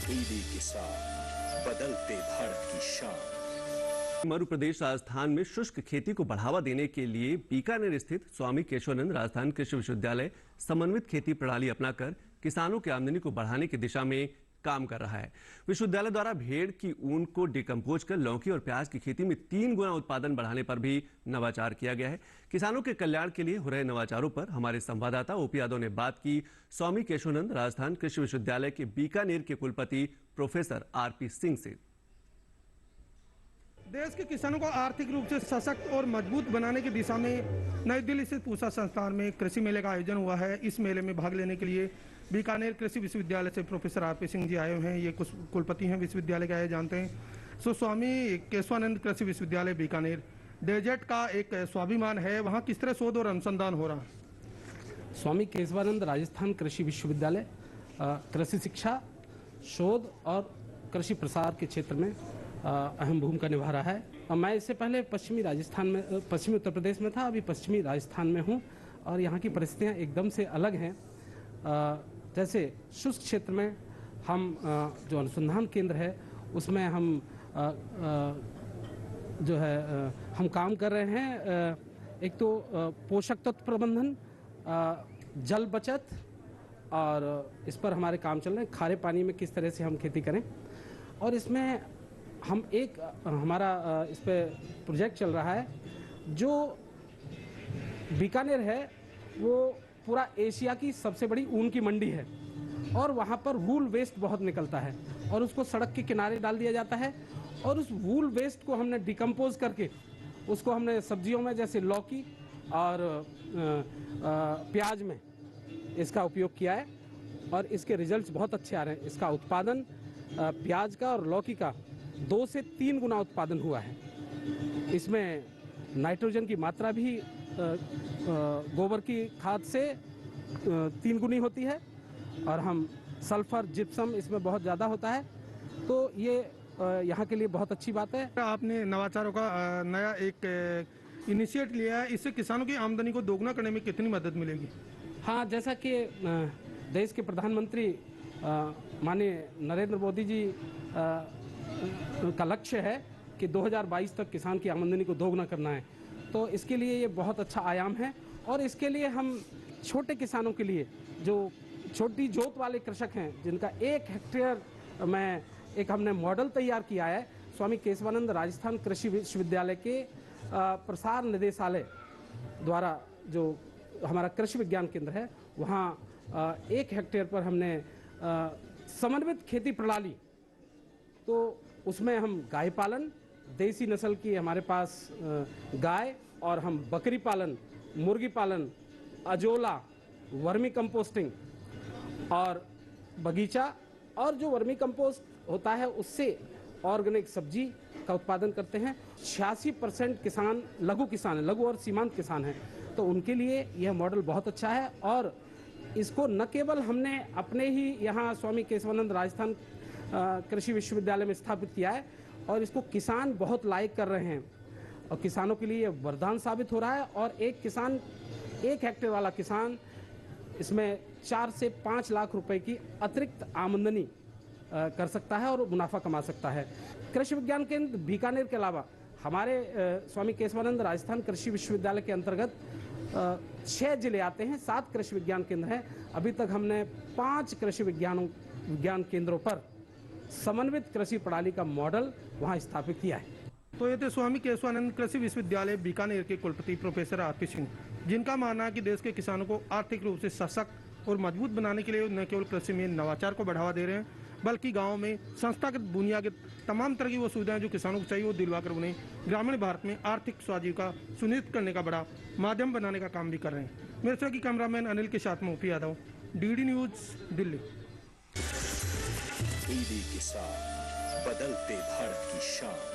ED के साथ बदलते भारत की शान। मध्य प्रदेश राजस्थान में शुष्क खेती को बढ़ावा देने के लिए बीकानेर स्थित स्वामी केशवानंद राजस्थान कृषि विश्वविद्यालय समन्वित खेती प्रणाली अपनाकर किसानों की आमदनी को बढ़ाने की दिशा में काम कर रहा है। विश्वविद्यालय द्वारा भेड़ की ऊन को डिकम्पोज कर लौकी और प्याज की खेती में 3 गुना उत्पादन बढ़ाने पर भी नवाचार किया गया है। किसानों के कल्याण के लिए हो रहे नवाचारों पर हमारे संवाददाता ओपी यादव ने बात की स्वामी केशवानंद राजस्थान कृषि विश्वविद्यालय के बीकानेर के कुलपति प्रोफेसर आरपी सिंह से। देश के किसानों को आर्थिक रूप से सशक्त और मजबूत बनाने की दिशा में नई दिल्ली स्थित पूसा संस्थान में कृषि मेले का आयोजन हुआ है। इस मेले में भाग लेने के लिए बीकानेर कृषि विश्वविद्यालय से प्रोफेसर आरपी सिंह जी आए हुए हैं। ये कुछ कुलपति हैं विश्वविद्यालय के, आए जानते हैं। स्वामी केशवानंद कृषि विश्वविद्यालय बीकानेर डेजर्ट का एक स्वाभिमान है, वहाँ किस तरह शोध और अनुसंधान हो रहा है? स्वामी केशवानंद राजस्थान कृषि विश्वविद्यालय कृषि शिक्षा, शोध और कृषि प्रसार के क्षेत्र में अहम भूमिका निभा रहा है। और मैं इससे पहले पश्चिमी उत्तर प्रदेश में था, अभी पश्चिमी राजस्थान में हूँ और यहाँ की परिस्थितियाँ एकदम से अलग हैं। जैसे शुष्क क्षेत्र में हम जो अनुसंधान केंद्र है उसमें हम जो है हम काम कर रहे हैं। एक तो पोषक तत्व प्रबंधन, जल बचत, और इस पर हमारे काम चल रहे हैं। खारे पानी में किस तरह से हम खेती करें, और इसमें हम हमारा इस पे प्रोजेक्ट चल रहा है। जो बीकानेर है वो पूरा एशिया की सबसे बड़ी ऊन की मंडी है और वहाँ पर वूल वेस्ट बहुत निकलता है और उसको सड़क के किनारे डाल दिया जाता है और उस वूल वेस्ट को हमने डिकम्पोज करके उसको हमने सब्जियों में जैसे लौकी और प्याज में इसका उपयोग किया है और इसके रिजल्ट्स बहुत अच्छे आ रहे हैं। इसका उत्पादन प्याज का और लौकी का 2 से 3 गुना उत्पादन हुआ है। इसमें नाइट्रोजन की मात्रा भी गोबर की खाद से 3 गुनी होती है और हम सल्फर जिप्सम इसमें बहुत ज़्यादा होता है, तो ये यहाँ के लिए बहुत अच्छी बात है। आपने नवाचारों का नया एक इनिशिएट लिया है, इससे किसानों की आमदनी को दोगुना करने में कितनी मदद मिलेगी? हाँ, जैसा कि देश के प्रधानमंत्री माननीय नरेंद्र मोदी जी का लक्ष्य है कि 2022 तक किसान की आमदनी को दोगुना करना है, तो इसके लिए ये बहुत अच्छा आयाम है। और इसके लिए हम छोटे किसानों के लिए, जो छोटी जोत वाले कृषक हैं जिनका 1 हेक्टेयर में एक हमने मॉडल तैयार किया है। स्वामी केशवानंद राजस्थान कृषि विश्वविद्यालय के प्रसार निदेशालय द्वारा जो हमारा कृषि विज्ञान केंद्र है, वहाँ 1 हेक्टेयर पर हमने समन्वित खेती प्रणाली, तो उसमें हम गाय पालन, देसी नस्ल की हमारे पास गाय, और हम बकरी पालन, मुर्गी पालन, अजोला, वर्मी कंपोस्टिंग और बगीचा, और जो वर्मी कंपोस्ट होता है उससे ऑर्गेनिक सब्जी का उत्पादन करते हैं। 86% किसान लघु किसान हैं, लघु और सीमांत किसान हैं, तो उनके लिए यह मॉडल बहुत अच्छा है। और इसको न केवल हमने अपने ही यहाँ स्वामी केशवानंद राजस्थान कृषि विश्वविद्यालय में स्थापित किया है, और इसको किसान बहुत लाइक कर रहे हैं और किसानों के लिए ये वरदान साबित हो रहा है। और एक किसान, 1 हेक्टेयर वाला किसान इसमें 4 से 5 लाख रुपए की अतिरिक्त आमदनी कर सकता है और मुनाफा कमा सकता है। कृषि विज्ञान केंद्र बीकानेर के अलावा हमारे स्वामी केशवानंद राजस्थान कृषि विश्वविद्यालय के अंतर्गत 6 जिले आते हैं, 7 कृषि विज्ञान केंद्र हैं। अभी तक हमने 5 कृषि विज्ञान केंद्रों पर समन्वित कृषि प्रणाली का मॉडल वहां स्थापित किया है। तो ये थे स्वामी केशवानंद कृषि विश्वविद्यालय बीकानेर के कुलपति प्रोफेसर आरपी सिंह, जिनका मानना है कि देश के किसानों को आर्थिक रूप से सशक्त और मजबूत बनाने के लिए न केवल कृषि में नवाचार को बढ़ावा दे रहे हैं, बल्कि गाँव में संस्थागत बुनियादी तमाम तरह की वो सुविधाएं जो किसानों को चाहिए वो दिलवाकर उन्हें ग्रामीण भारत में आर्थिक स्वाजीविका सुनिश्चित करने का बड़ा माध्यम बनाने का काम भी कर रहे हैं। मेरे साथ की कैमरामैन अनिल के साथ में OP Yadav, DD news, Delhi. ED के साथ बदलते भारत की शान।